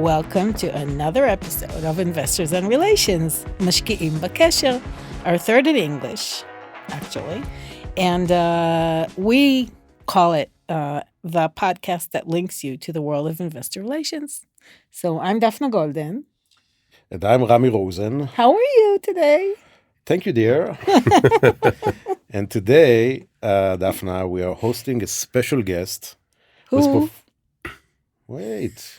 Welcome to another episode of Investors and Relations, משקיעים בקשר, our third in English, actually. And we call it the podcast that links you to the world of investor relations. So I'm Daphna Golden. And I'm Rami Rozen. How are you today? Thank you, dear. And today, Daphna, we are hosting a special guest. Who? Wait.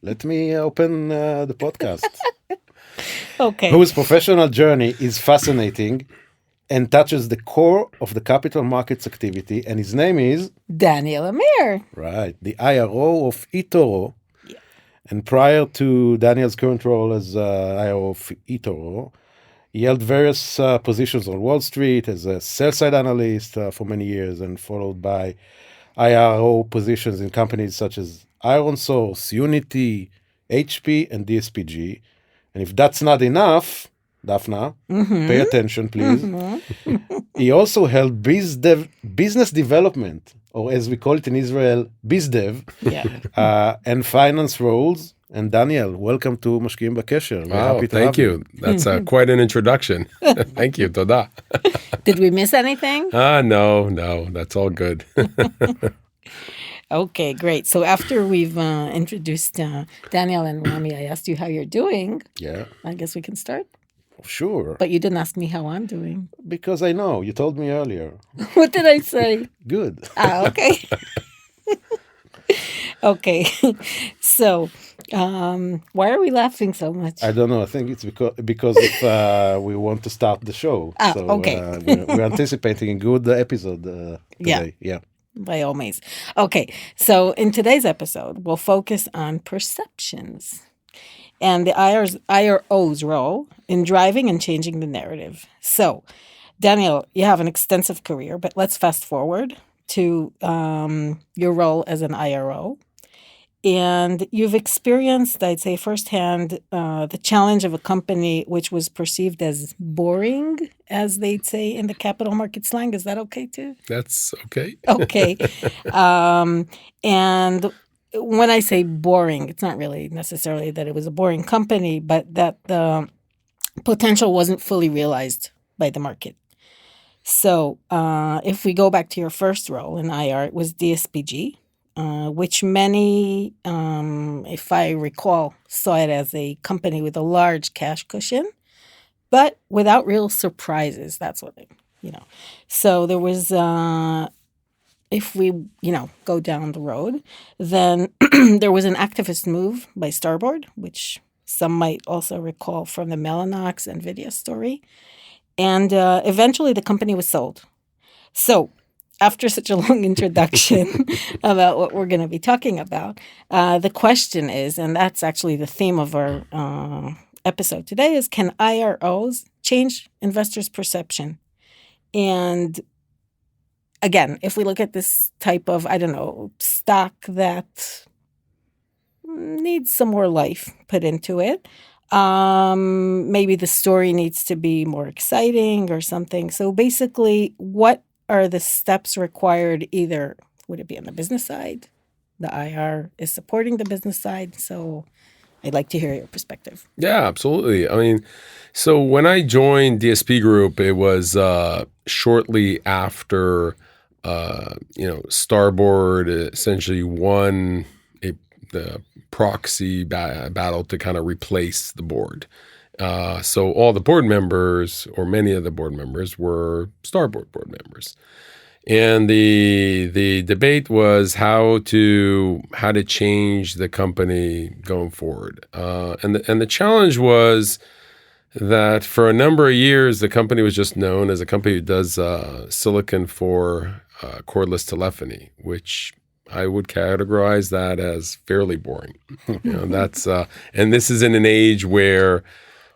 Let me open the podcast. Okay. Whose professional journey is fascinating and touches the core of the capital markets activity. And his name is? Daniel Amir. Right. The IRO of eToro. Yeah. And prior to Daniel's current role as IRO of eToro, he held various positions on Wall Street as a sell-side analyst for many years, and followed by IRO positions in companies such as IronSource, Unity, HP, and DSPG. And if that's not enough, Daphna, pay attention, please. He also held business development, or as we call it in Israel, BizDev, and finance roles. And Daniel, welcome to משקיעים בקשר. Wow, thank you. That's quite an introduction. Thank you, toda. Did we miss anything? No, that's all good. Okay, great. So after we've introduced Daniel and Rami, I asked you how you're doing. Yeah. I guess we can start. Sure. But you didn't ask me how I'm doing. Because I know. You told me earlier. What did I say? Good. Okay. Okay. So, why are we laughing so much? I don't know. I think it's because we want to start the show. Okay. We're anticipating a good episode today. Yeah. By all means. Okay. So in today's episode, we'll focus on perceptions and the IRO's role in driving and changing the narrative. So, Daniel, you have an extensive career, but let's fast forward to your role as an IRO. And you've experienced, I'd say firsthand, the challenge of a company which was perceived as boring, as they'd say in the capital market slang. Is that okay too? That's okay. Okay. And when I say boring, it's not really necessarily that it was a boring company, but that the potential wasn't fully realized by the market. So if we go back to your first role in IR, it was DSPG. Which many, if I recall, saw it as a company with a large cash cushion, but without real surprises. That's what So there was, if we, go down the road, then there was an activist move by Starboard, which some might also recall from the Mellanox and NVIDIA story. And eventually the company was sold. So, after such a long introduction about what we're going to be talking about, the question is, and that's actually the theme of our episode today, is can IROs change investors' perception? And again, if we look at this type of, stock that needs some more life put into it, maybe the story needs to be more exciting or something. So basically, what are the steps required? Either would it be on the business side? The IR is supporting the business side. So I'd like to hear your perspective. Yeah, absolutely. I mean, so when I joined DSP Group, it was shortly after, Starboard essentially won the proxy battle to kind of replace the board. So all the board members, or many of the board members, were Starboard board members, and the debate was how to change the company going forward. And the challenge was that for a number of years the company was just known as a company who does silicon for cordless telephony, which I would categorize that as fairly boring. That's and this is in an age where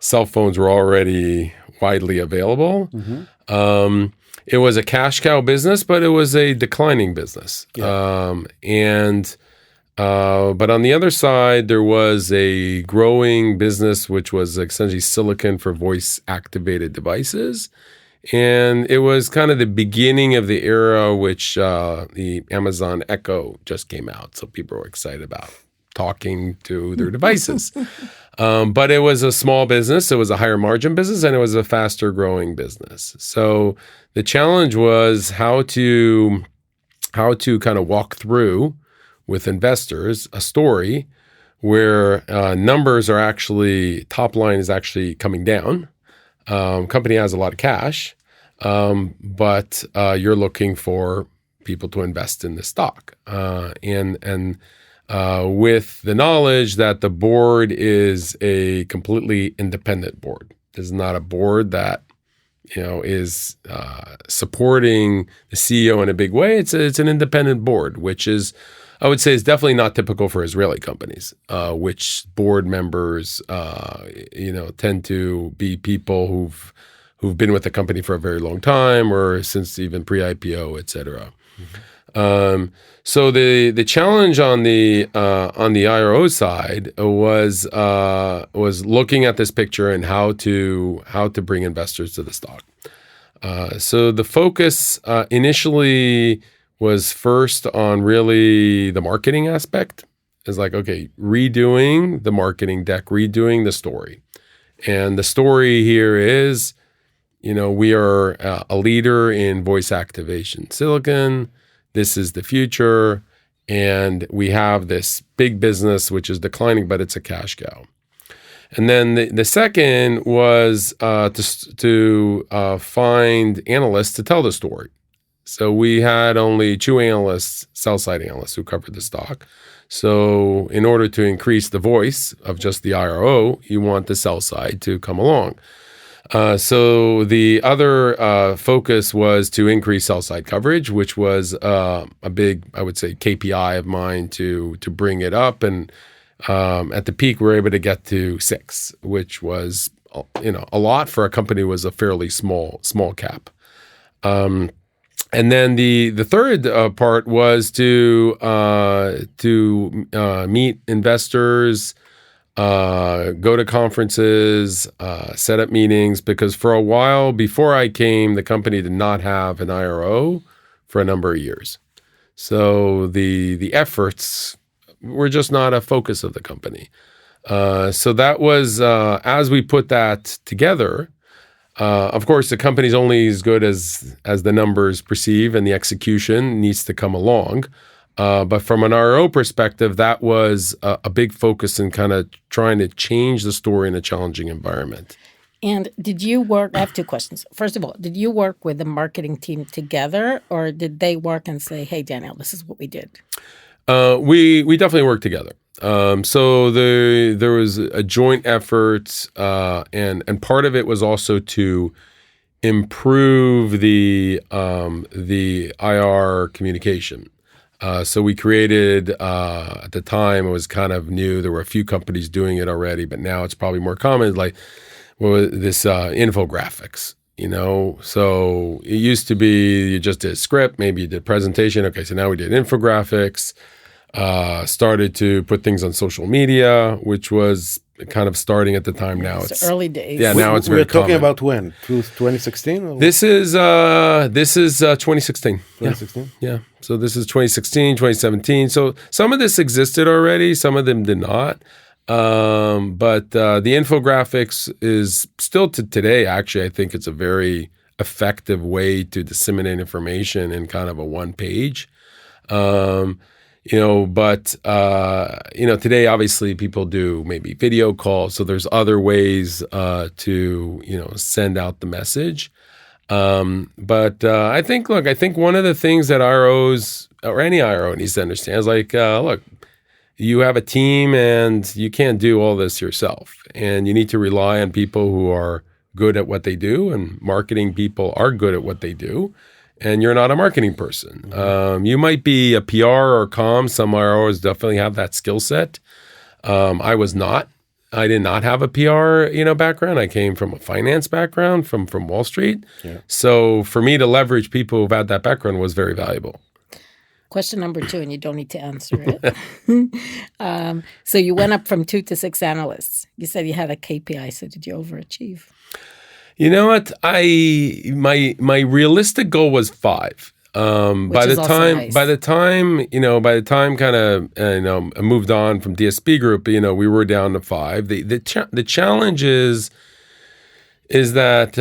cell phones were already widely available. Mm-hmm. It was a cash cow business, but it was a declining business. Yeah. But on the other side, there was a growing business, which was essentially silicon for voice-activated devices. And it was kind of the beginning of the era which the Amazon Echo just came out. So people were excited about talking to their devices. But it was a small business. It was a higher margin business, and it was a faster growing business. So the challenge was how to kind of walk through with investors a story where numbers are actually, top line is actually coming down. Company has a lot of cash, but you're looking for people to invest in the stock. And with the knowledge that the board is a completely independent board. This is not a board that is supporting the CEO in a big way. It's an independent board, which is, I would say, is definitely not typical for Israeli companies, which board members, tend to be people who've been with the company for a very long time, or since even pre-IPO, et cetera. Mm-hmm. So the challenge on the IRO side was looking at this picture and how to bring investors to the stock. So the focus initially was first on really the marketing aspect. It's like, okay, redoing the marketing deck, redoing the story. And the story here is, we are a leader in voice activation silicon. This is the future. And we have this big business, which is declining, but it's a cash cow. And then the second was to find analysts to tell the story. So we had only 2 analysts, sell-side analysts, who covered the stock. So in order to increase the voice of just the IRO, you want the sell side to come along. So the other focus was to increase sell-side coverage, which was a big, I would say, KPI of mine to bring it up. And at the peak, we were able to get to 6, which was a lot for a company who was a fairly small cap. And then the third part was to meet investors, go to conferences, set up meetings, because for a while before I came, the company did not have an IRO for a number of years. So the efforts were just not a focus of the company. So that was, as we put that together, of course, the company's only as good as the numbers perceive, and the execution needs to come along. But from an RO perspective, that was a big focus in kind of trying to change the story in a challenging environment. And did you work? I have 2 questions. First of all, did you work with the marketing team together, or did they work and say, "Hey, Daniel, this is what we did"? We definitely worked together. So there was a joint effort, and part of it was also to improve the IR communication. So we created, at the time, it was kind of new. There were a few companies doing it already, but now it's probably more common, like this infographics. So it used to be you just did a script, maybe you did presentation. Okay, so now we did infographics. Started to put things on social media, which was kind of starting at the time. Now it's early days. Yeah, now it's We're very talking common. about when? 2016? This is 2016. 2016? Yeah. So this is 2016, 2017. So some of this existed already. Some of them did not. But the infographics is still to today, actually, I think it's a very effective way to disseminate information in kind of a one page. Today, obviously, people do maybe video calls. So there's other ways to, send out the message. But I think one of the things that IROs, or any IRO, needs to understand is look, you have a team and you can't do all this yourself. And you need to rely on people who are good at what they do, and marketing people are good at what they do. And you're not a marketing person. You might be a PR or comm. Some IROs definitely have that skill set. I was not. I did not have a PR, background. I came from a finance background from Wall Street. Yeah. So for me to leverage people who've had that background was very valuable. Question number 2, and you don't need to answer it. So you went up from 2 to 6 analysts. You said you had a KPI. So did you overachieve? You know what? My realistic goal was 5. Which is also nice. By the time kind of I moved on from DSP Group, we were down to 5. The challenge is that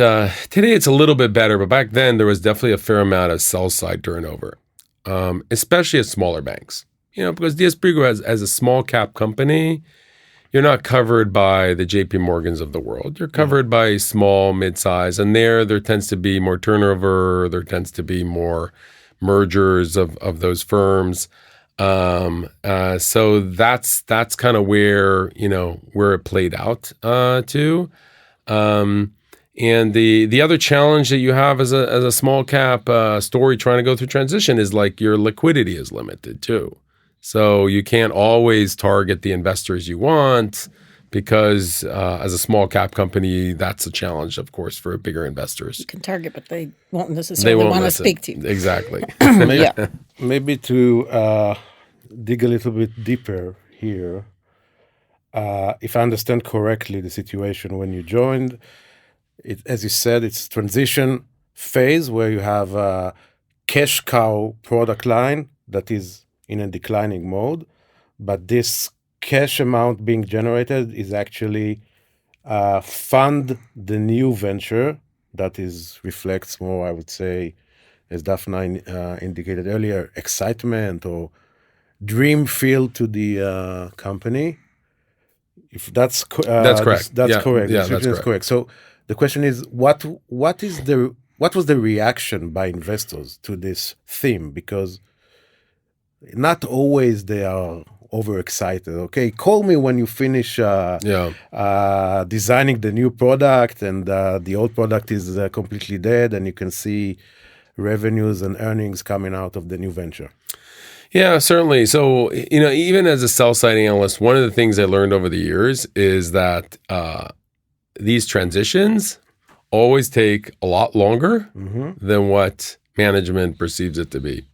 today it's a little bit better, but back then there was definitely a fair amount of sell side turnover, especially at smaller banks. Because DSP Group as a small cap company, you're not covered by the JP Morgans of the world. You're covered by small, mid-size, and there tends to be more turnover. There tends to be more mergers of those firms. So that's kind of where it played out to. And the other challenge that you have as a small cap story trying to go through transition is like your liquidity is limited too. So you can't always target the investors you want because as a small cap company, that's a challenge, of course, for bigger investors. You can target, but they won't necessarily want to speak to you. Exactly. Maybe to dig a little bit deeper here, if I understand correctly the situation when you joined, as you said, it's transition phase where you have a cash cow product line that is in a declining mode, but this cash amount being generated is actually fund the new venture that reflects more, I would say, as Daphna indicated earlier, excitement or dream feel to the company. If that's correct. That's correct. Yeah, that's correct. So the question is, what was the reaction by investors to this theme? Because not always they are overexcited. Okay, call me when you finish designing the new product and the old product is completely dead and you can see revenues and earnings coming out of the new venture. Yeah, certainly. So, even as a sell-side analyst, one of the things I learned over the years is that these transitions always take a lot longer than what management perceives it to be.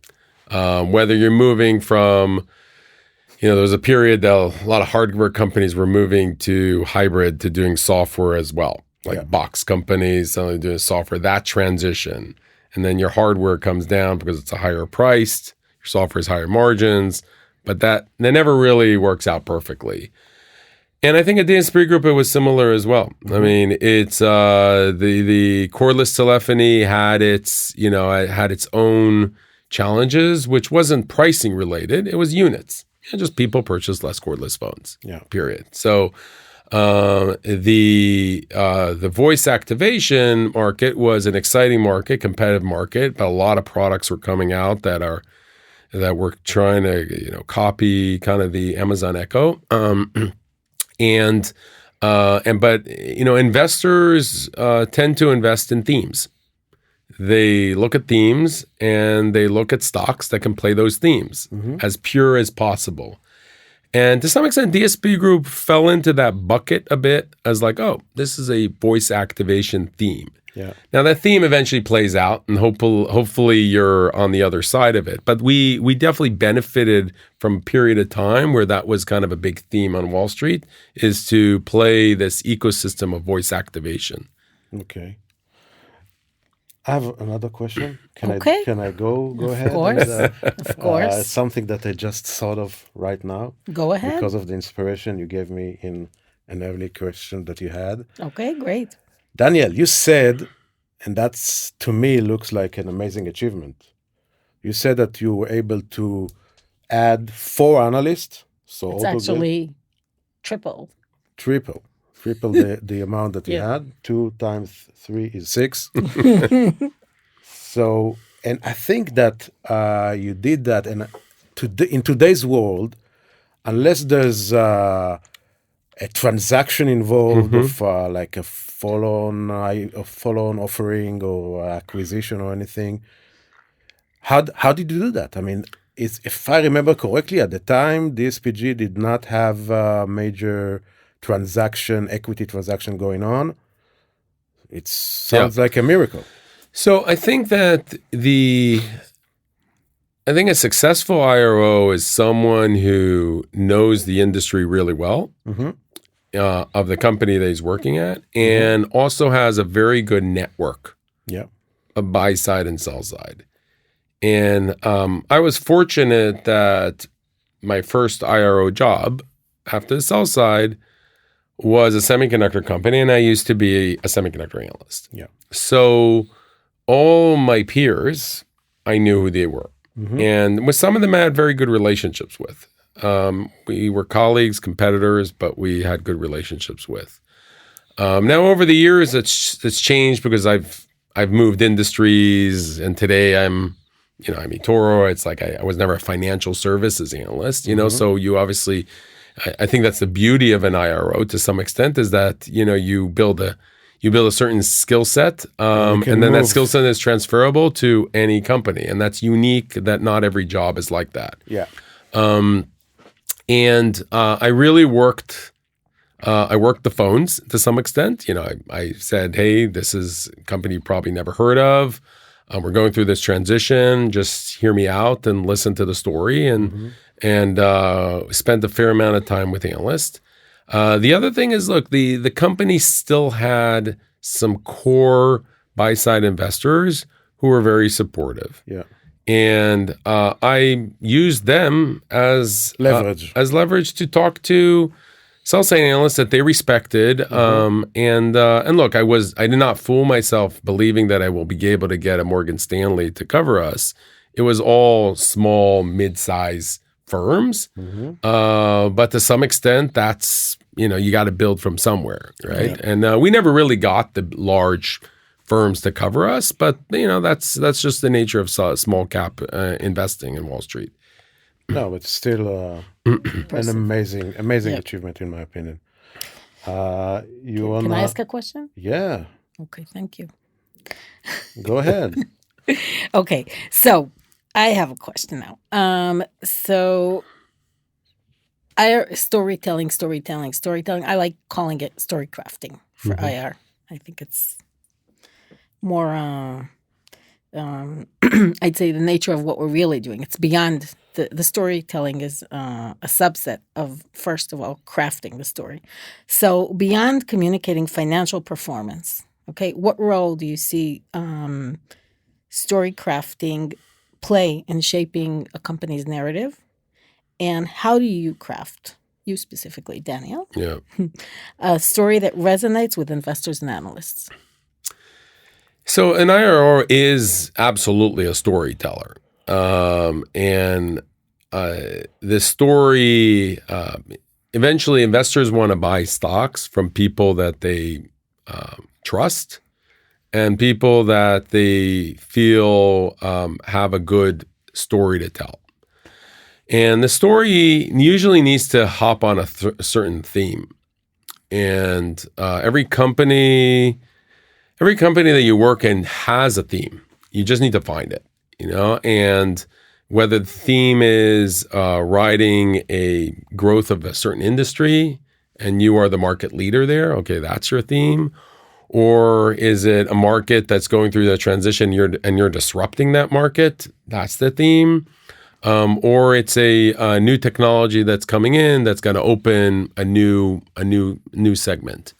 Whether you're moving from, there was a period that a lot of hardware companies were moving to hybrid to doing software as well, like box companies suddenly doing software, that transition. And then your hardware comes down because it's a higher priced, your software is higher margins, but that never really works out perfectly. And I think at DSP Group, it was similar as well. I mean, it's the cordless telephony had its own challenges, which wasn't pricing related. It was units. Just people purchased less cordless phones. Yeah. Period. So the voice activation market was an exciting market, competitive market, but a lot of products were coming out that were trying to copy kind of the Amazon Echo. But investors tend to invest in themes. They look at themes and they look at stocks that can play those themes as pure as possible. And to some extent, DSP Group fell into that bucket a bit as like, oh, this is a voice activation theme. Yeah. Now that theme eventually plays out, and hopefully you're on the other side of it. But we definitely benefited from a period of time where that was kind of a big theme on Wall Street, is to play this ecosystem of voice activation. Okay. I have another question. Can I go ahead? Of course. Of course. Something that I just thought of right now. Go ahead. Because of the inspiration you gave me in an early question that you had. Okay, great. Daniel, you said, and that's to me looks like an amazing achievement. You said that you were able to add 4 analysts. So it's actually triple the amount that you had. 2 times 3 is 6. So, and I think that you did that. And in today's world, unless there's a transaction involved of like a follow-on offering or acquisition or anything, how did you do that? I mean, if I remember correctly, at the time, DSPG did not have a major equity transaction going on. It sounds like a miracle. So I think that a successful IRO is someone who knows the industry really well, of the company that he's working at, and also has a very good network of buy side and sell side. And I was fortunate that my first IRO job after the sell side was a semiconductor company, and I used to be a semiconductor analyst. Yeah. So all my peers, I knew who they were. And with some of them, I had very good relationships with. We were colleagues, competitors, but we had good relationships with. Now, over the years, it's changed because I've moved industries, and today I'm eToro. It's like I was never a financial services analyst, So you obviously, I think that's the beauty of an IRO to some extent, is that you build a certain skill set, and then that skill set is transferable to any company, and that's unique. That not every job is like that. Yeah. And I really worked. I worked the phones to some extent. I said, "Hey, this is a company you probably never heard of. We're going through this transition. Just hear me out and listen to the story." And spent a fair amount of time with analysts. The other thing is, look, the company still had some core buy-side investors who were very supportive. Yeah. And I used them as leverage to talk to sell-side analysts that they respected. And look, I did not fool myself believing that I will be able to get a Morgan Stanley to cover us. It was all small, mid-size firms. But to some extent, that's, you got to build from somewhere, right? Yeah. And we never really got the large firms to cover us, but, that's just the nature of small cap investing in Wall Street. No, it's still an amazing achievement, in my opinion. Can I ask a question? Yeah. Okay, thank you. Go ahead. Okay, so I have a question now. So storytelling. I like calling it story crafting for IR. I think it's more, I'd say, the nature of what we're really doing. It's beyond the storytelling is a subset of, first of all, crafting the story. So beyond communicating financial performance, okay, what role do you see story crafting play in shaping a company's narrative? And how do you craft, you specifically, Daniel, a story that resonates with investors and analysts? So an IRO is absolutely a storyteller. And the story, eventually investors want to buy stocks from people that they trust and people that they feel have a good story to tell. And the story usually needs to hop on a certain theme. And every company that you work in has a theme. You just need to find it, and whether the theme is riding a growth of a certain industry and you are the market leader there, okay, that's your theme. Or is it a market that's going through the transition and you're disrupting that market? That's the theme. Or it's a new technology that's coming in that's going to open a new segment.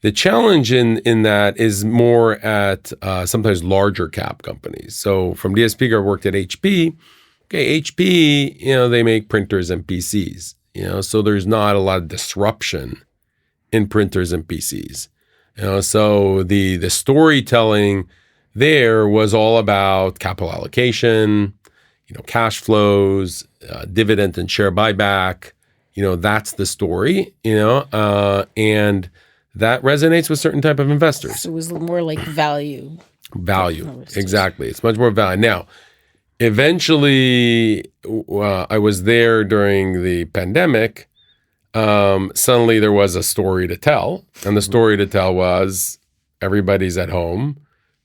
The challenge in that is more at sometimes larger cap companies. So from DSPG, I worked at HP. Okay, HP, they make printers and PCs. So there's not a lot of disruption in printers and PCs. So the storytelling there was all about capital allocation, cash flows, dividend and share buyback. That's the story. And that resonates with certain type of investors. So it was more like value. Value, exactly. It's much more value. Now, eventually, I was there during the pandemic. Suddenly, there was a story to tell, and the story to tell was everybody's at home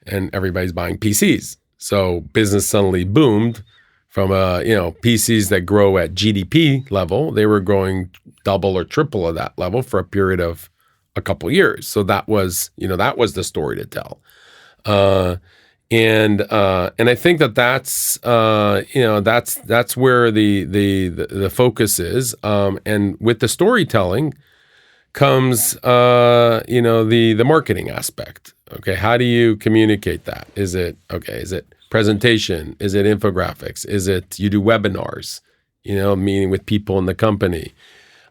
and everybody's buying PCs. So business suddenly boomed from PCs that grow at GDP level. They were growing double or triple of that level for a period of a couple years. So that was the story to tell. And I think that's where the focus is. And with the storytelling comes the marketing aspect. Okay, how do you communicate that? Is it presentation? Is it infographics? Is it you do webinars, meeting with people in the company?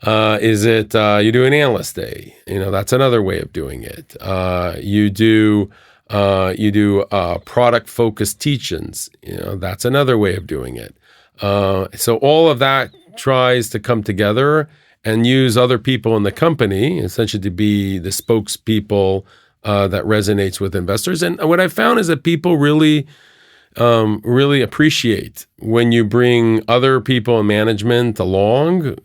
Is it you do an analyst day? That's another way of doing it. You do product focused teach-ins. That's another way of doing it. So all of that tries to come together and use other people in the company essentially to be the spokespeople that resonates with investors. And what I found is that people really appreciate when you bring other people in management along,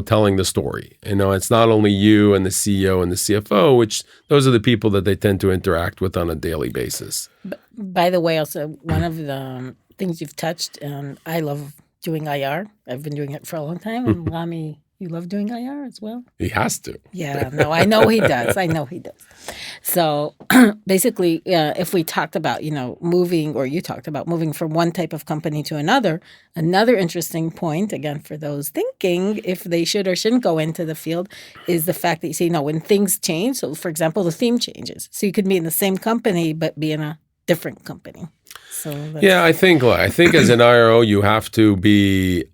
telling the story. It's not only you and the CEO and the CFO, which those are the people that they tend to interact with on a daily basis. By the way, also, one of the things you've touched, I love doing IR. I've been doing it for a long time. And Rami, you love doing IR as well? He has to. Yeah, no, I know he does. So basically, if we talked about, moving, or you talked about moving from one type of company to another interesting point, again, for those thinking if they should or shouldn't go into the field, is the fact that you see, when things change, so for example, the theme changes. So you could be in the same company, but be in a different company. So yeah, I think as an IRO, you have to be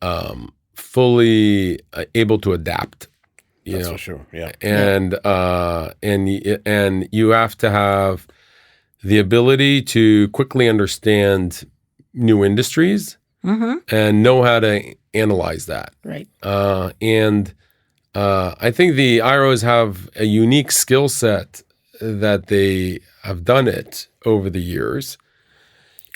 fully able to adapt. That's for sure. Yeah, and you have to have the ability to quickly understand new industries and know how to analyze that. Right. And I think the IROs have a unique skill set that they have done it over the years.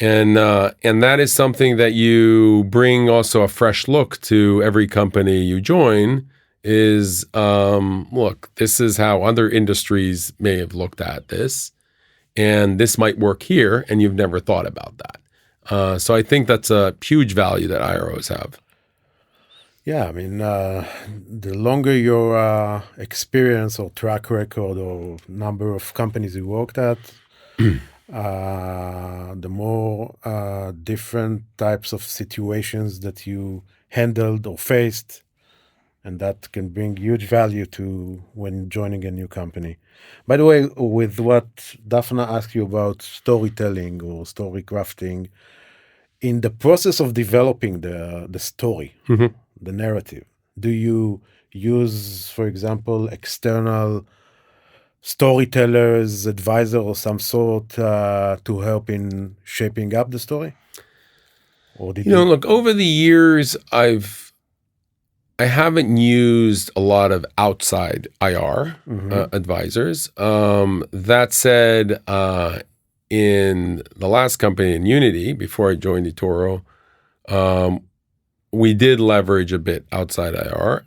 And that is something that you bring also a fresh look to every company you join is, look, this is how other industries may have looked at this, and this might work here, and you've never thought about that. So I think that's a huge value that IROs have. Yeah, I mean, the longer your experience or track record or number of companies you worked at, the more different types of situations that you handled or faced, and that can bring huge value to when joining a new company. By the way, with what Daphna asked you about storytelling or story crafting, in the process of developing the story, the narrative, do you use, for example, external storytellers, advisor or some sort to help in shaping up the story? Or did look, over the years, I haven't used a lot of outside IR advisors. That said, in the last company in Unity, before I joined eToro, we did leverage a bit outside IR.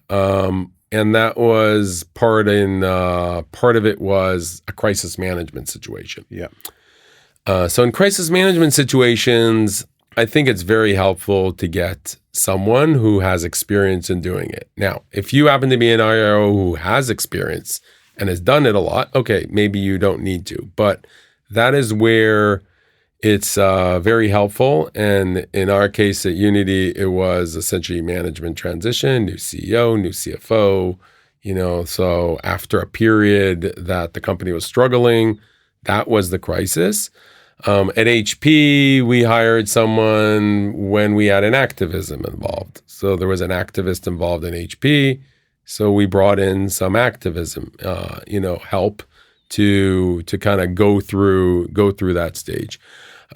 And that was part of it was a crisis management situation. Yeah. So in crisis management situations, I think it's very helpful to get someone who has experience in doing it. Now, if you happen to be an IRO who has experience and has done it a lot, okay, maybe you don't need to. But that is where it's very helpful. And in our case at Unity, it was essentially management transition, new CEO, new CFO. So after a period that the company was struggling, that was the crisis. At HP, we hired someone when we had an activism involved. So there was an activist involved in HP. So we brought in some activism, help to kind of go through that stage.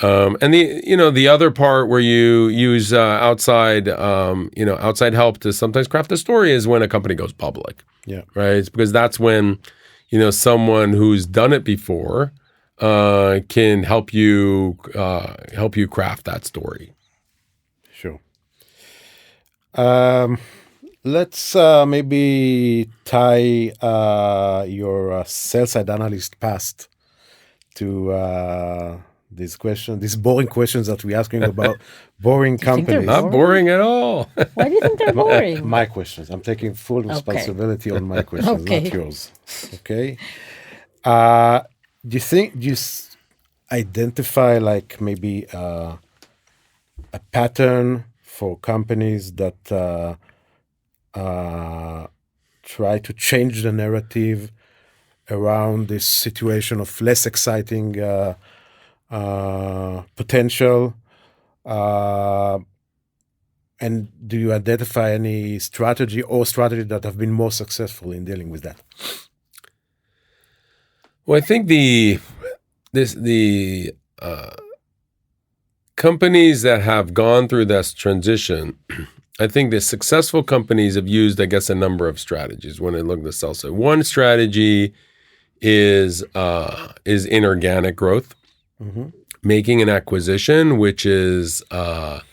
And the other part where you use outside help to sometimes craft a story is when a company goes public. Yeah. Right. It's because that's when, someone who's done it before can help you craft that story. Sure. Let's maybe tie your sell side analyst past to these boring questions that we're asking about boring companies. Not boring at all. Why do you think they're boring? My questions. I'm taking full responsibility on my questions, not yours. Okay. Do you identify like maybe a pattern for companies that try to change the narrative around this situation of less exciting potential? And do you identify any strategy that have been more successful in dealing with that? Well, I think the companies that have gone through this transition, I think the successful companies have used, I guess, a number of strategies when they look at the sell side. One strategy is inorganic growth, making an acquisition, which is a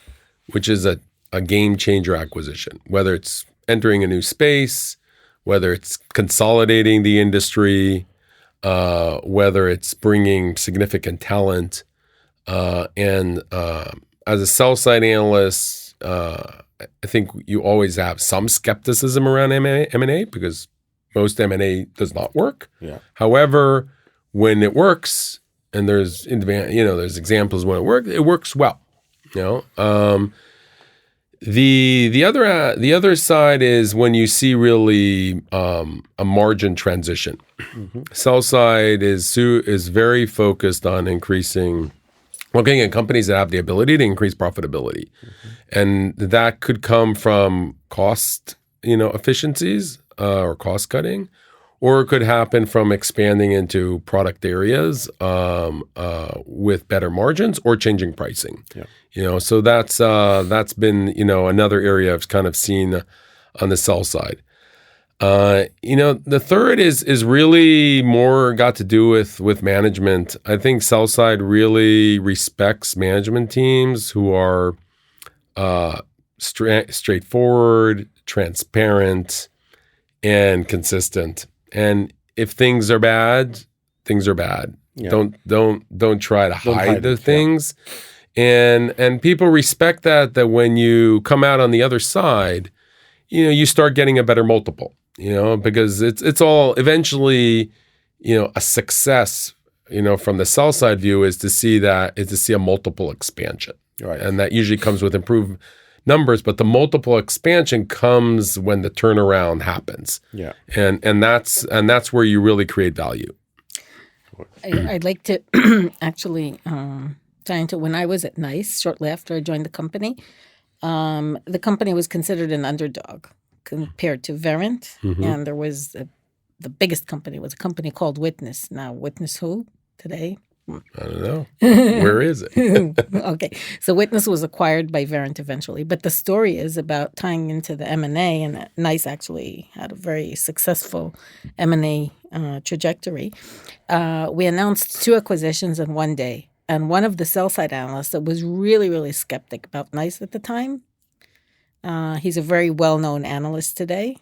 game changer acquisition, whether it's entering a new space, whether it's consolidating the industry, whether it's bringing significant talent. And as a sell side analyst, I think you always have some skepticism around M&A because most M&A does not work. Yeah. However, when it works, and there's examples when it works well. The other side is when you see really a margin transition. Sell side is very focused on looking at companies that have the ability to increase profitability, and that could come from cost efficiencies or cost cutting, or it could happen from expanding into product areas with better margins or changing pricing. Yeah. So that's been another area I've kind of seen on the sell side. The third is really more got to do with management. I think sell side really respects management teams who are straightforward, transparent, and consistent. And if things are bad, things are bad. Yeah. Don't try to hide the things. Yeah. And people respect that when you come out on the other side, you start getting a better multiple. Because it's all eventually, a success, from the sell side view is to see a multiple expansion. Right. And that usually comes with improved numbers, but the multiple expansion comes when the turnaround happens. Yeah. And that's where you really create value. I'd like to actually tie into when I was at NICE, shortly after I joined the company was considered an underdog compared to Verint. And there was the biggest company was a company called Witness. Now, Witness who today? I don't know. Where is it? Okay. So Witness was acquired by Verint eventually. But the story is about tying into the M&A, and NICE actually had a very successful M&A trajectory. We announced 2 acquisitions in one day. And one of the sell-side analysts that was really, really skeptic about NICE at the time, he's a very well-known analyst today.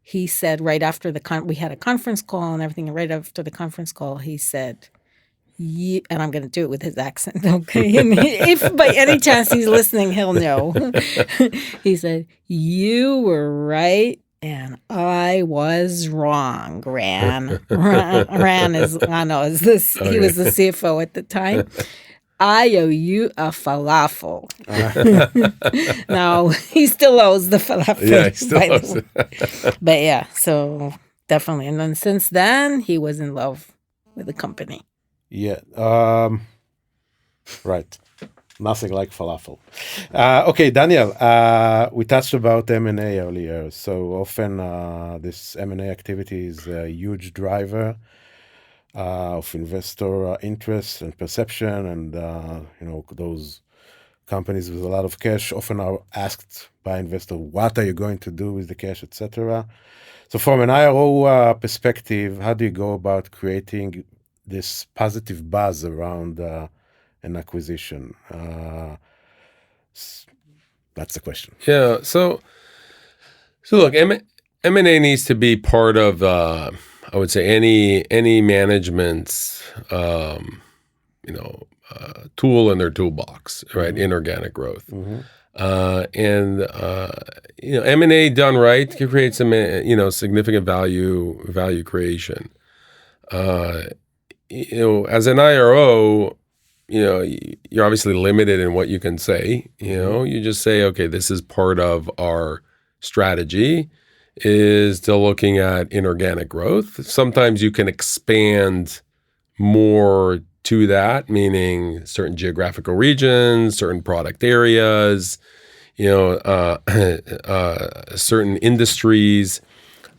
He said right after we had a conference call and everything, and right after the conference call, he said, and I'm going to do it with his accent, okay? And if by any chance he's listening, he'll know. He said, "You were right, and I was wrong, Ran." Ran is, I know, is this? Okay. He was the CFO at the time. "I owe you a falafel." Now, he still owes the falafel. Yeah, he still owes it. But yeah, so definitely. And then since then, he was in love with the company. Yeah. Right. Nothing like falafel. Okay, Daniel, we touched about M&A earlier. So often this M&A activity is a huge driver of investor interest and perception, and those companies with a lot of cash often are asked by investors, "What are you going to do with the cash, etc." So from an IRO perspective, how do you go about creating this positive buzz around an acquisition? That's the question. Yeah. So look, M&A needs to be part of, I would say, any management's, tool in their toolbox, right? Inorganic growth. M&A done right can create some, significant value creation. As an IRO, you're obviously limited in what you can say. You just say, okay, this is part of our strategy, is still looking at inorganic growth. Sometimes you can expand more to that, meaning certain geographical regions, certain product areas, certain industries.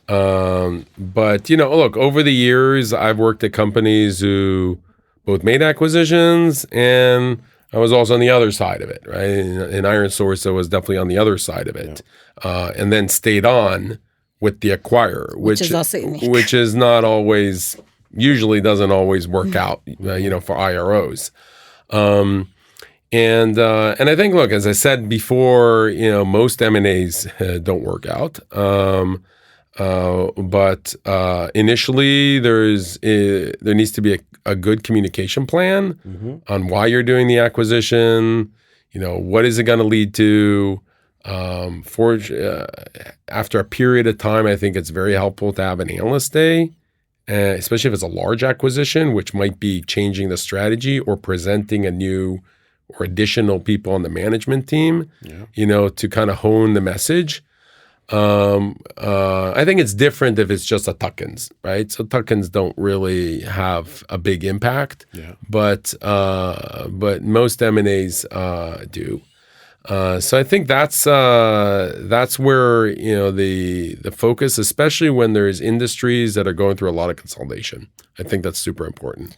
But look, over the years, I've worked at companies who both made acquisitions, and I was also on the other side of it, right? In IronSource, I was definitely on the other side of it, and then stayed on with the acquirer, which is also unique. which is not always, usually doesn't always work out, for IROs. And I think, look, as I said before, most M&As don't work out. But initially, there needs to be a good communication plan on why you're doing the acquisition. What is it going to lead to? After a period of time, I think it's very helpful to have an analyst day, especially if it's a large acquisition, which might be changing the strategy or presenting a new or additional people on the management team, to kind of hone the message. I think it's different if it's just a tuck-ins, right? So tuck-ins don't really have a big impact, but most M&As do. So I think that's where the focus, especially when there's industries that are going through a lot of consolidation. I think that's super important.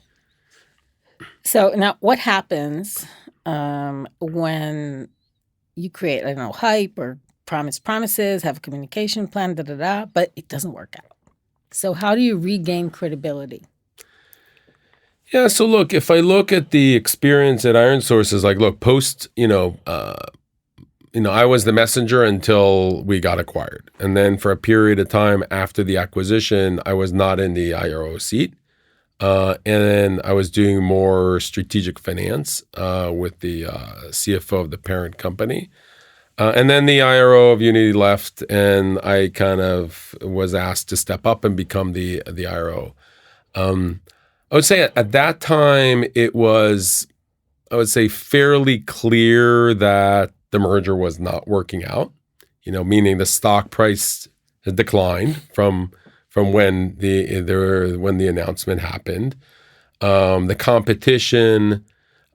So now, what happens when you create, hype or promises, have a communication plan, but it doesn't work out? So how do you regain credibility? Yeah, so look, if I look at the experience at IronSource, is like, look, post, I was the messenger until we got acquired. And then for a period of time after the acquisition, I was not in the IRO seat. And then I was doing more strategic finance with the CFO of the parent company. And then the IRO of Unity left, and I kind of was asked to step up and become the IRO. I would say at that time, it was, I would say, fairly clear that the merger was not working out, meaning the stock price had declined from when the announcement happened. The competition,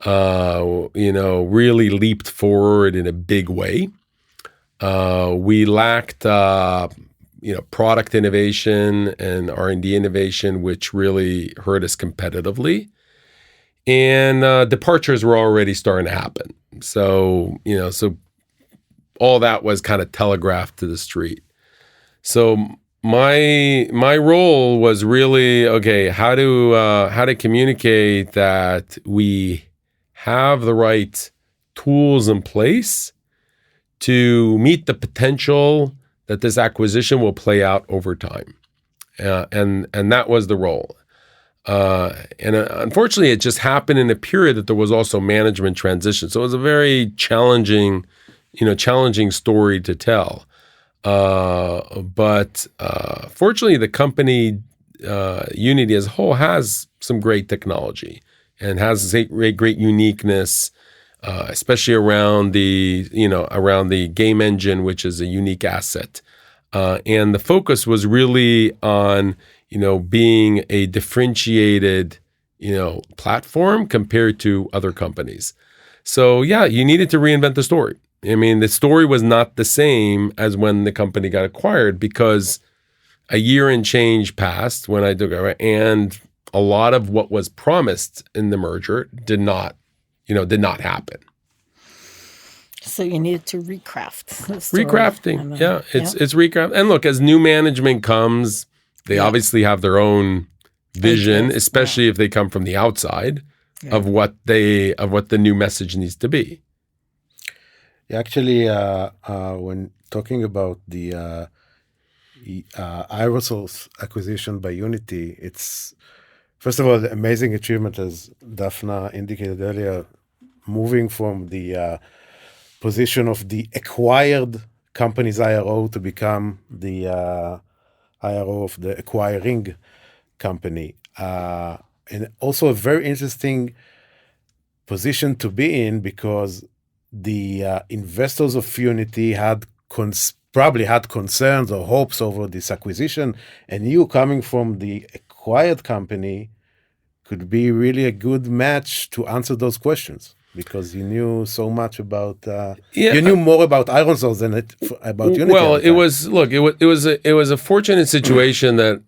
really leaped forward in a big way. We lacked, product innovation and R&D innovation, which really hurt us competitively. And departures were already starting to happen. So all that was kind of telegraphed to the street. So my role was really, okay, how to communicate that we have the right tools in place to meet the potential that this acquisition will play out over time. And that was the role. And unfortunately, it just happened in a period that there was also management transition. So it was a very challenging story to tell. But fortunately, the company, Unity as a whole, has some great technology and has great uniqueness, especially around the game engine, which is a unique asset. And the focus was really on being a differentiated platform compared to other companies. So you needed to reinvent the story. I mean, the story was not the same as when the company got acquired, because a year and change passed when I took over, and a lot of what was promised in the merger did not happen. So you needed to recraft the story. Recrafting, it's recraft. And look, as new management comes, they obviously have their own vision, especially if they come from the outside of what the new message needs to be. Actually, when talking about the IROS acquisition by Unity, it's, first of all, the amazing achievement, as Daphna indicated earlier, moving from the position of the acquired company's IRO to become the IRO of the acquiring company. And also a very interesting position to be in, because the investors of Unity had probably had concerns or hopes over this acquisition, and you coming from the acquired company could be really a good match to answer those questions because you knew so much about you knew more about IronSource than about Unity. Well, it was a fortunate situation that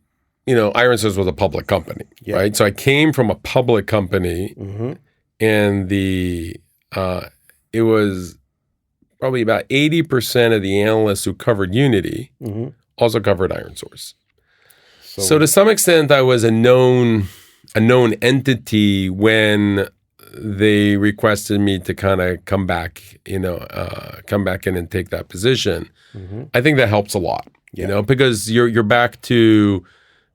IronSource was a public company, right? So I came from a public company, and it was probably about 80% of the analysts who covered Unity also covered IronSource. So to some extent, I was a known entity when they requested me to kind of come back in and take that position. I think that helps a lot, because you're back to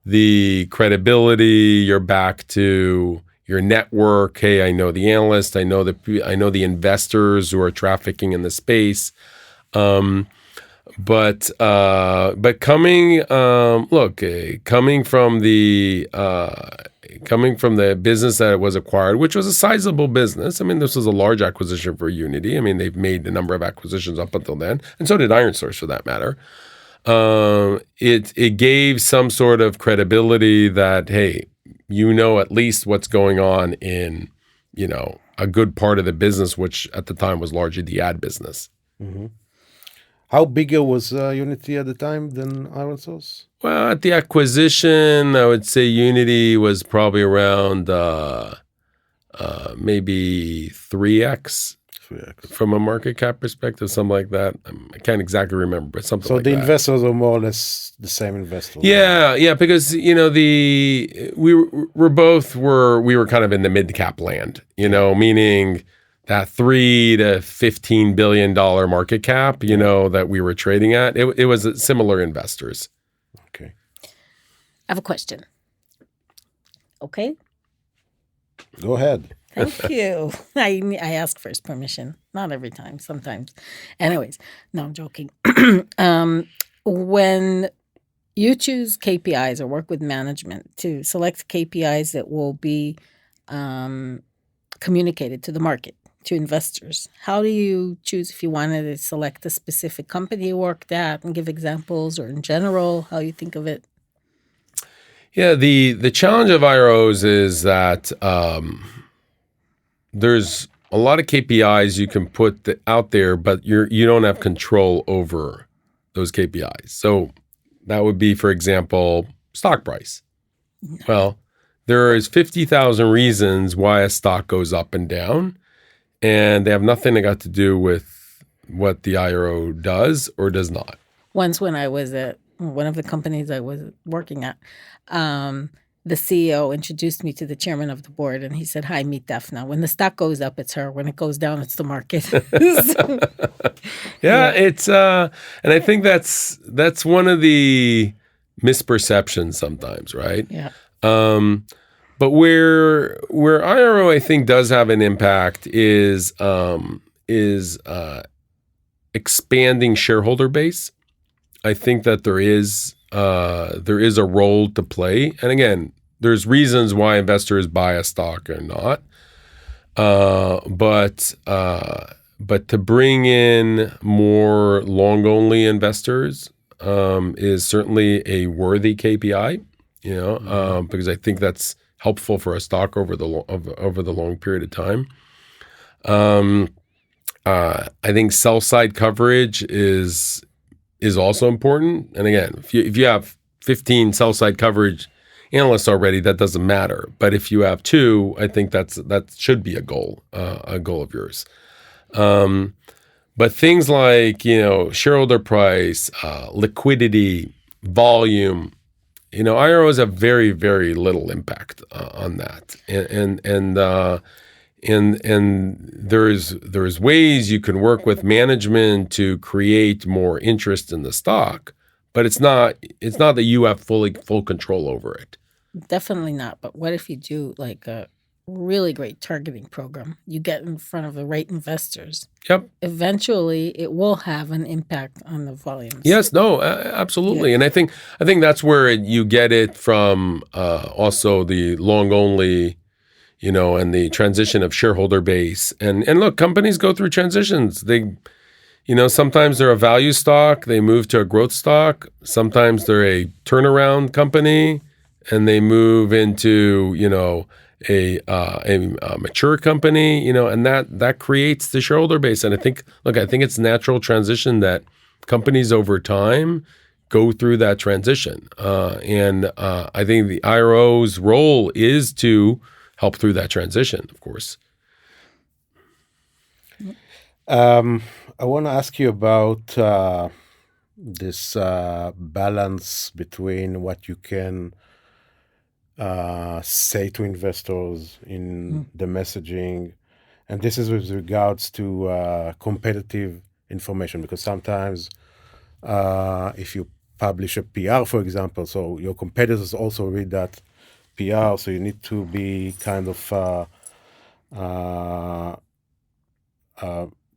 the credibility, you're back to your network. Hey, I know the analyst, I know the investors who are trafficking in the space. But coming from the business that was acquired, which was a sizable business. I mean, this was a large acquisition for Unity. I mean, they've made a number of acquisitions up until then, and so did IronSource for that matter. It gave some sort of credibility that, hey, at least what's going on in, a good part of the business, which at the time was largely the ad business. How bigger was Unity at the time than IronSource? Well, at the acquisition, I would say Unity was probably around maybe 3x from a market cap perspective, something like that. I can't exactly remember, but something like that. So the investors are more or less the same investors. Yeah, because we were kind of in the mid cap land, meaning that $3 to $15 billion market cap, that we were trading at. It was similar investors. Okay. I have a question. Okay. Go ahead. Thank you. I ask first permission. Not every time, sometimes. Anyways, no, I'm joking. When you choose KPIs or work with management to select KPIs that will be communicated to the market, to investors, how do you choose if you wanted to select a specific company you worked at and give examples, or in general, how you think of it? Yeah, the challenge of IROs is that there's a lot of KPIs you can put out there, but you don't have control over those KPIs. So that would be, for example, stock price. Well, there is 50,000 reasons why a stock goes up and down, and they have nothing that got to do with what the IRO does or does not. Once when I was at one of the companies I was working at, the CEO introduced me to the chairman of the board, and he said, "Hi, meet Daphna. When the stock goes up, it's her. When it goes down, it's the market." It's and I think that's one of the misperceptions sometimes, right? Yeah. But where IRO I think does have an impact is expanding shareholder base. I think that there is a role to play, and again, there's reasons why investors buy a stock or not. But to bring in more long-only investors is certainly a worthy KPI. Because I think that's helpful for a stock over the long period of time. I think sell side coverage is also important. And again, if you have 15 sell side coverage analysts already, that doesn't matter. But if you have 2, I think that should be a goal of yours. But things like shareholder price, liquidity, volume. IROs have very, very little impact on that, and there's ways you can work with management to create more interest in the stock, but it's not that you have full control over it. Definitely not. But what if you do like a really great targeting program? You get in front of the right investors. Yep. Eventually, it will have an impact on the volumes. Yes. No. Absolutely. Yeah. And I think that's where you get it from. Also, the long only, and the transition of shareholder base. And look, companies go through transitions. They Sometimes they're a value stock, they move to a growth stock. Sometimes they're a turnaround company, and they move into, a mature company, and that creates the shareholder base. And I think it's natural transition that companies over time go through that transition. And I think the IRO's role is to help through that transition, of course. I want to ask you about this balance between what you can say to investors in the messaging, and this is with regards to competitive information, because sometimes if you publish a PR, for example, so your competitors also read that PR, so you need to be kind of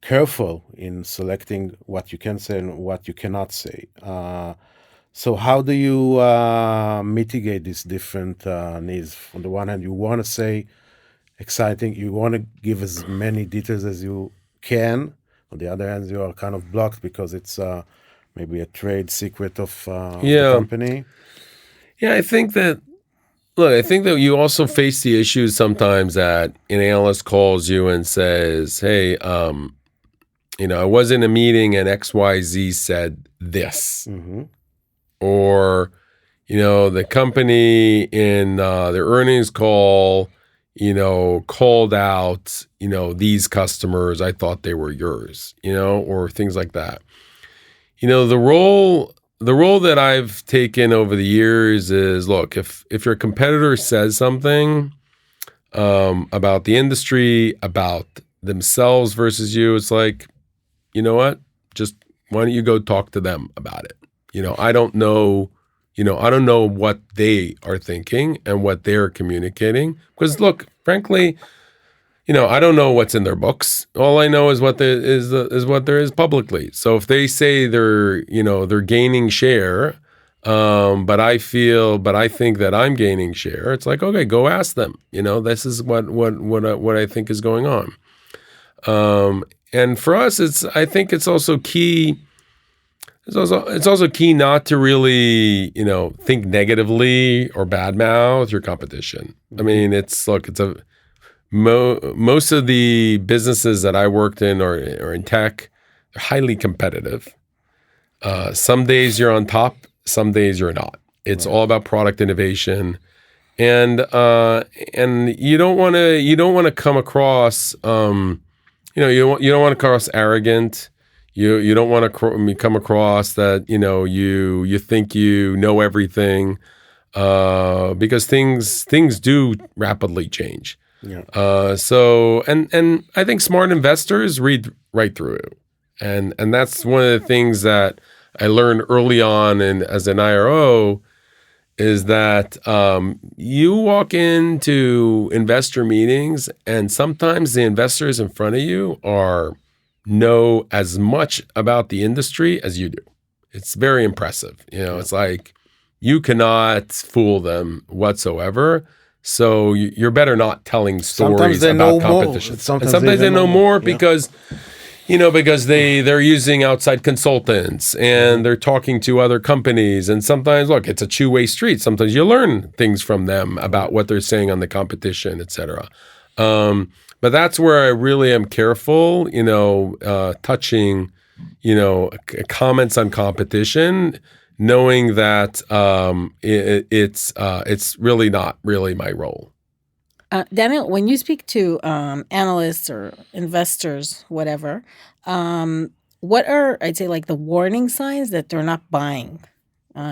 careful in selecting what you can say and what you cannot say. So how do you mitigate these different needs? On the one hand, you want to say exciting, you want to give as many details as you can. On the other hand, you are kind of blocked because it's maybe a trade secret of the company. Yeah, I think that you also face the issues sometimes that an analyst calls you and says, hey, I was in a meeting and XYZ said this. Mm-hmm. Or, the company in their earnings call, called out, these customers, I thought they were yours, or things like that. The role that I've taken over the years is, look, if your competitor says something about the industry, about themselves versus you, it's like, you know what? Just why don't you go talk to them about it? I don't know what they are thinking and what they're communicating. Because look, frankly, I don't know what's in their books. All I know is what there is publicly. So if they say they're gaining share, but I think that I'm gaining share, it's like, okay, go ask them. This is what I think is going on. And for us, I think it's also key. It's also key not to really, think negatively or badmouth your competition. I mean, most of the businesses that I worked in or in tech, they're highly competitive. Some days you're on top, some days you're not. It's all about product innovation, and you don't want to come across, you don't want to come across arrogant. You don't want to come across that you think you know everything, because things do rapidly change. Yeah. So I think smart investors read right through it, and that's one of the things that I learned early on as an IRO is that you walk into investor meetings, and sometimes the investors in front of you know as much about the industry as you do. It's very impressive. It's like you cannot fool them whatsoever. So you're better not telling stories about competition. Sometimes they know more because they're using outside consultants and they're talking to other companies. And sometimes, look, it's a two-way street. Sometimes you learn things from them about what they're saying on the competition, et cetera. But that's where I really am careful, touching, comments on competition, knowing that it's really not really my role. Daniel, when you speak to analysts or investors, whatever, what are, I'd say, like the warning signs that they're not buying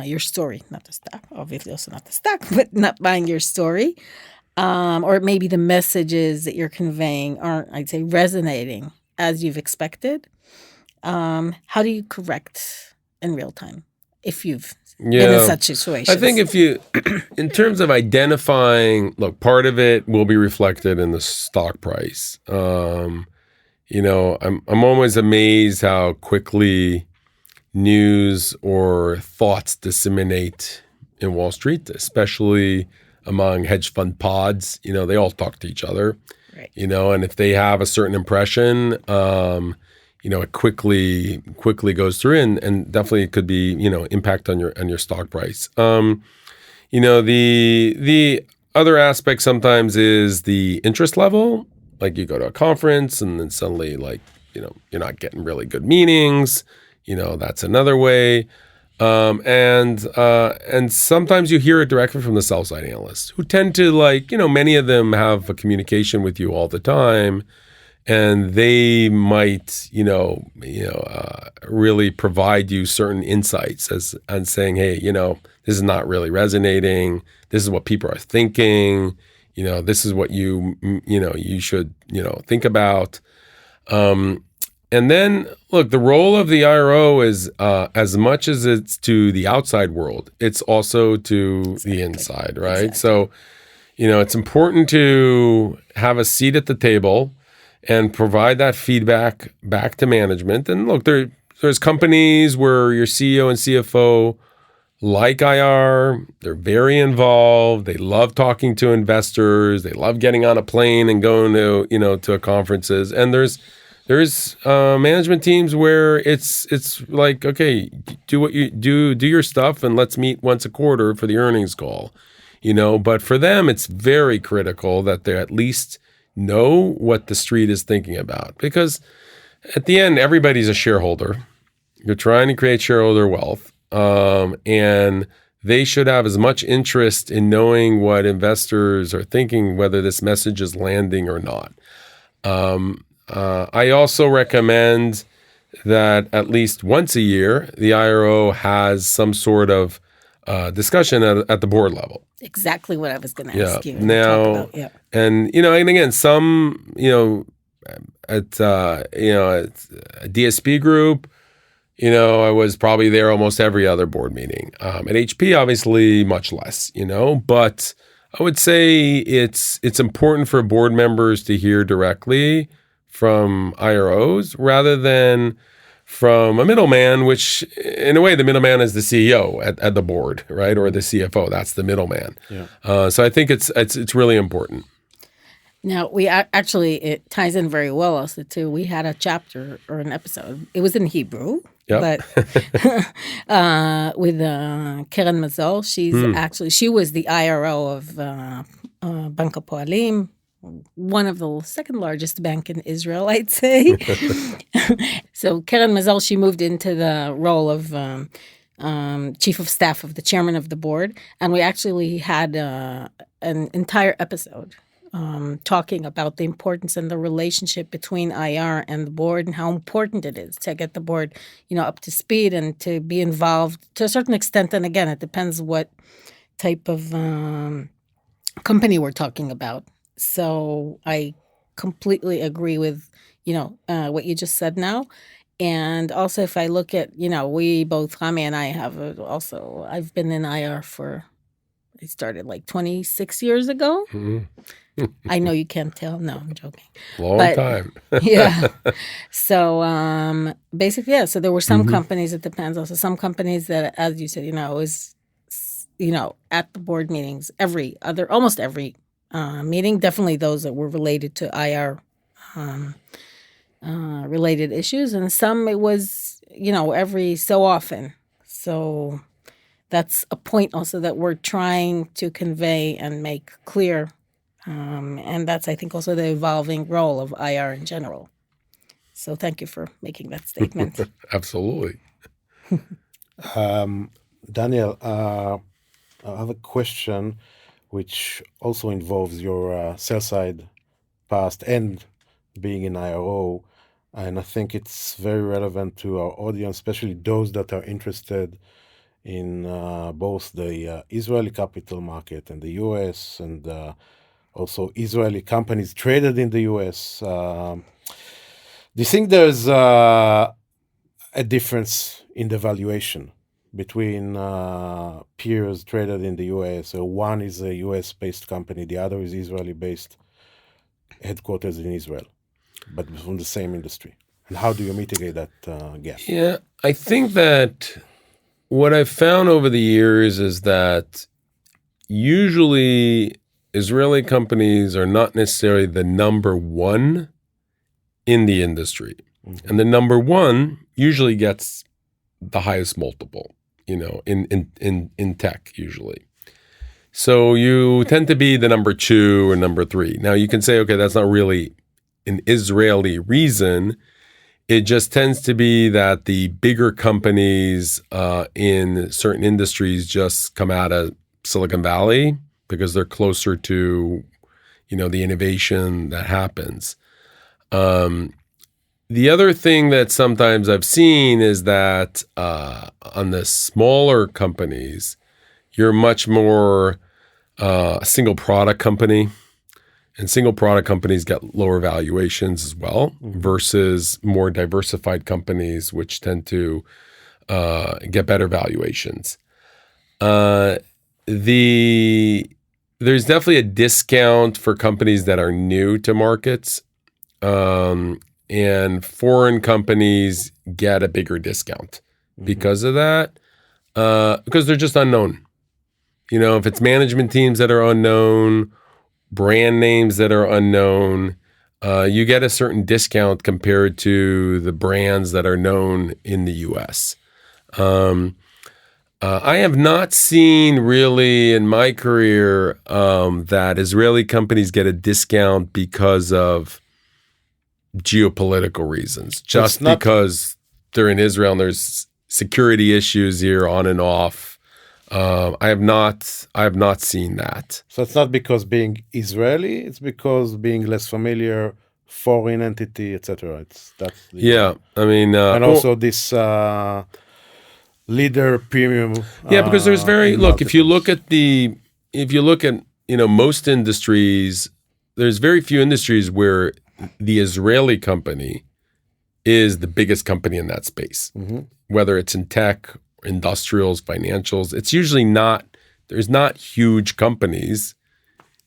your story, not the stock, obviously also not the stock, but not buying your story? Or maybe the messages that you're conveying aren't, I'd say, resonating as you've expected. How do you correct in real time if you've been in such situations? I think if you, in terms of identifying, look, part of it will be reflected in the stock price. I'm always amazed how quickly news or thoughts disseminate in Wall Street, especially among hedge fund pods. They all talk to each other, right. And if they have a certain impression, it quickly goes through, and definitely it could be, impact on your stock price. The other aspect sometimes is the interest level. Like you go to a conference and then suddenly you're not getting really good meetings. That's another way. And sometimes you hear it directly from the sell side analysts who tend to many of them have a communication with you all the time, and they might really provide you certain insights and saying, hey, this is not really resonating. This is what people are thinking. This is what you should think about. And then, look, the role of the IRO is as much as it's to the outside world, it's also to the inside, right? Exactly. So, it's important to have a seat at the table and provide that feedback back to management. And look, there's companies where your CEO and CFO like IR, they're very involved. They love talking to investors. They love getting on a plane and going to conferences. And there's management teams where it's like, okay, do what you do your stuff, and let's meet once a quarter for the earnings call. But for them, it's very critical that they at least know what the street is thinking about, because at the end, everybody's a shareholder. You're trying to create shareholder wealth, and they should have as much interest in knowing what investors are thinking, whether this message is landing or not. I also recommend that at least once a year, the IRO has some sort of discussion at the board level. Exactly what I was going to ask you. Now, Talk about, and again, some at a DSP group, I was probably there almost every other board meeting. At HP, obviously, much less. But I would say it's important for board members to hear directly from IROs rather than from a middleman, which in a way the middleman is the CEO at the board, right? Or the CFO. That's the middleman. Yeah. So I think it's really important. Now, it ties in very well also too. We had a chapter or an episode. It was in Hebrew. Yep. But with Keren Mazor, she was the IRO of Bank Hapoalim, one of the second largest bank in Israel, I'd say. So Keren Mazor, she moved into the role of chief of staff of the chairman of the board, and we actually had an entire episode talking about the importance and the relationship between IR and the board, and how important it is to get the board, up to speed and to be involved to a certain extent. And again, it depends what type of company we're talking about. So I completely agree with, what you just said now. And also, if I look at, we both, Rami and I I've been in IR I started like 26 years ago. Mm-hmm. I know you can't tell. No, I'm joking. Long time. Yeah. So basically, yeah. So there were some companies, it depends also. Some companies that, as you said, is, at the board meetings, almost every meeting, definitely those that were related to IR related issues. And some it was, every so often. So that's a point also that we're trying to convey and make clear. And that's, I think, also the evolving role of IR in general. So thank you for making that statement. Absolutely. Daniel, I have a question which also involves your sell-side past and being in IRO. And I think it's very relevant to our audience, especially those that are interested in both the Israeli capital market and the US, and also Israeli companies traded in the US. Do you think there's a difference in the valuation between peers traded in the US? So one is a US-based company, the other is Israeli-based, headquarters in Israel, but from the same industry. And how do you mitigate that gap? Yeah, I think that what I've found over the years is that usually Israeli companies are not necessarily the number one in the industry. And the number one usually gets the highest multiple, in tech usually. So you tend to be the number two or number three. Now you can say, okay, that's not really an Israeli reason. It just tends to be that the bigger companies in certain industries just come out of Silicon Valley because they're closer to, the innovation that happens. The other thing that sometimes I've seen is that on the smaller companies, you're much more a single product company. And single product companies get lower valuations as well versus more diversified companies, which tend to get better valuations. There's definitely a discount for companies that are new to markets, and foreign companies get a bigger discount because of that, because they're just unknown. If it's management teams that are unknown, brand names that are unknown, you get a certain discount compared to the brands that are known in the U.S. I have not seen really in my career that Israeli companies get a discount because of geopolitical reasons, just because they're in Israel and there's security issues here on and off. I have not seen that. So it's not because being Israeli; it's because being less familiar, foreign entity, etc. And also this leader premium. Because there's if you look at most industries, there's very few industries where the Israeli company is the biggest company in that space, whether it's in tech, industrials, financials. It's usually there's not huge companies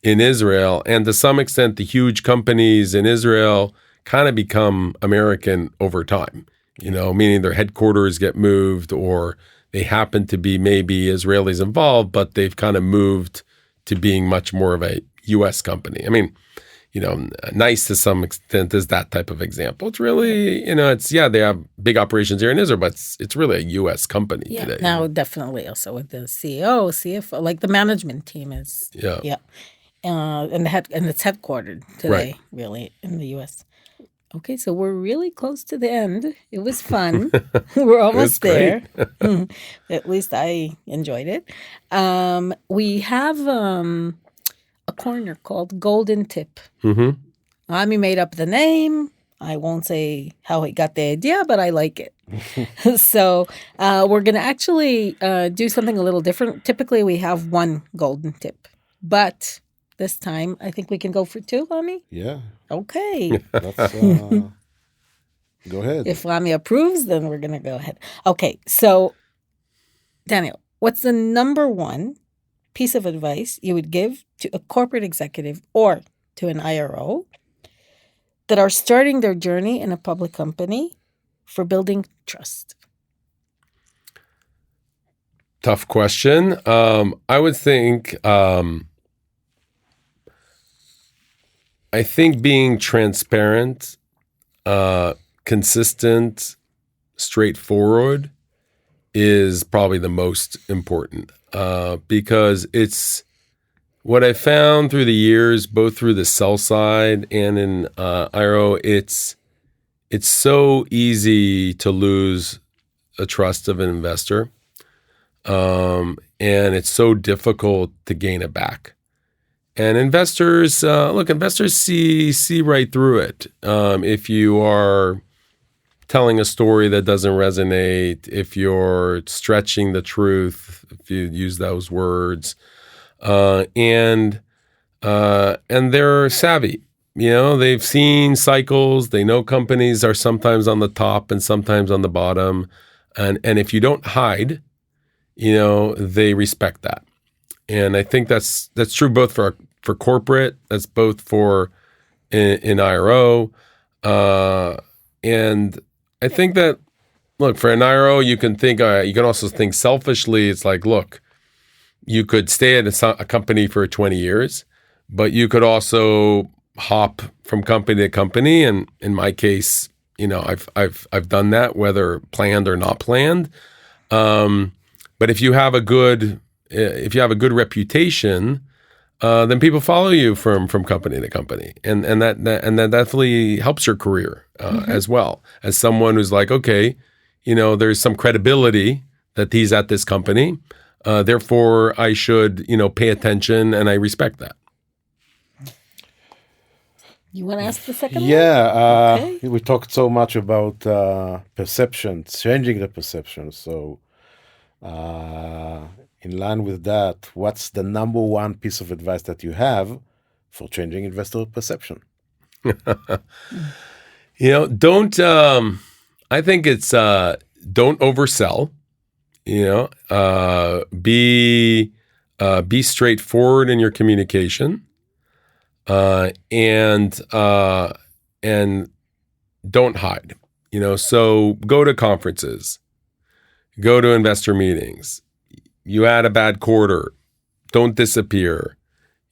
in Israel. And to some extent, the huge companies in Israel kind of become American over time, meaning their headquarters get moved or they happen to be maybe Israelis involved, but they've kind of moved to being much more of a U.S. company. I mean, nice to some extent is that type of example. It's really, they have big operations here in Israel, but it's really a U.S. company today. Now definitely also with the CEO, CFO, like the management team is, and it's headquartered today, really, in the U.S. Okay, so we're really close to the end. It was fun. We're almost there. At least I enjoyed it. We have a corner called Golden Tip. Rami made up the name. I won't say how he got the idea, but I like it. So we're going to actually do something a little different. Typically, we have one golden tip, but this time I think we can go for two, Rami. Yeah. Okay. Let's go ahead. If Rami approves, then we're going to go ahead. Okay. So, Daniel, what's the number one piece of advice you would give to a corporate executive or to an IRO that are starting their journey in a public company for building trust? Tough question. I would think, I think being transparent, consistent, straightforward is probably the most important, because it's what I found through the years, both through the sell side and in IRO, it's so easy to lose a trust of an investor, and it's so difficult to gain it back. And investors, investors see right through it. If you are telling a story that doesn't resonate, if you're stretching the truth, if you use those words, and they're savvy. They've seen cycles. They know companies are sometimes on the top and sometimes on the bottom, and if you don't hide, they respect that. And I think that's true both for corporate, that's both for in IRO, and I think that, look, for an IRO, you can also think selfishly. It's like, look, you could stay at a company for 20 years, but you could also hop from company to company. And in my case, I've done that, whether planned or not planned. But if you have a good reputation, then people follow you from company to company, and that definitely helps your career as well, as someone who's like, okay, there's some credibility that he's at this company, therefore I should pay attention, and I respect that. You want to ask the second one? Yeah, Okay. we talked so much about perception, changing the perception. So, in line with that, what's the number one piece of advice that you have for changing investor perception? Don't. I think it's don't oversell. Be straightforward in your communication. And don't hide, so go to conferences, go to investor meetings. You had a bad quarter, don't disappear.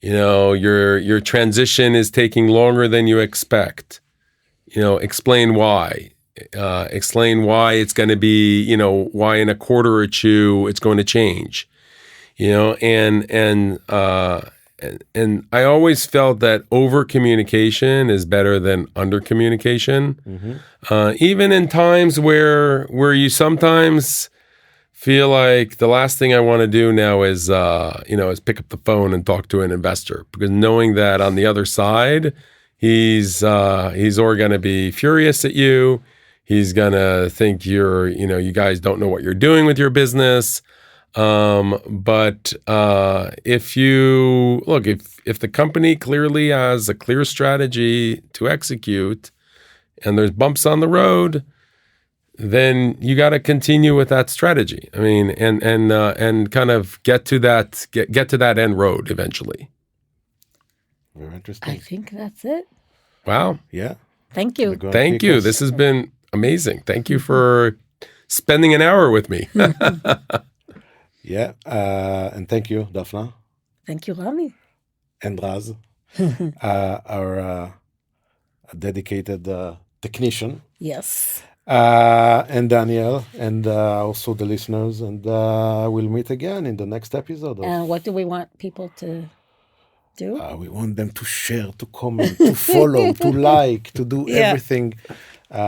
Your transition is taking longer than you expect. Explain why. Explain why it's going to be, why in a quarter or two it's going to change. And I always felt that over communication is better than under communication. Even in times where you sometimes feel like the last thing I want to do now is pick up the phone and talk to an investor, because knowing that on the other side, he's going to be furious at you. He's going to think you guys don't know what you're doing with your business. But if the company clearly has a clear strategy to execute, and there's bumps on the road, then you got to continue with that strategy. I mean, and kind of get to that end road eventually. Very interesting. I think that's it. Wow. Yeah. Thank you. Thank you. This has been amazing. Thank you for spending an hour with me. Yeah, and thank you, Daphna. Thank you, Rami. And Raz, our dedicated technician. Yes. And Daniel, and also the listeners. And we'll meet again in the next episode. And what do we want people to do? We want them to share, to comment, to follow, to like, to do everything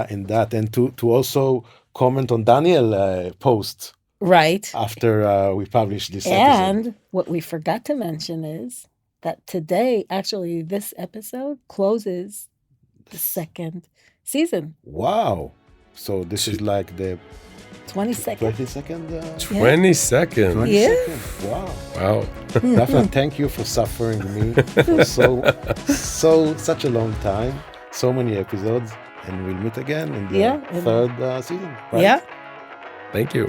in that. And to also comment on Daniel posts. Right. After we publish this episode. And what we forgot to mention is that today, actually, this episode closes the second season. Wow. So this is like the 22nd. 22nd? 22nd. 22nd. Yeah. Wow. Daphna, thank you for suffering me for such a long time, so many episodes, and we'll meet again in the third season. Right? Thank you.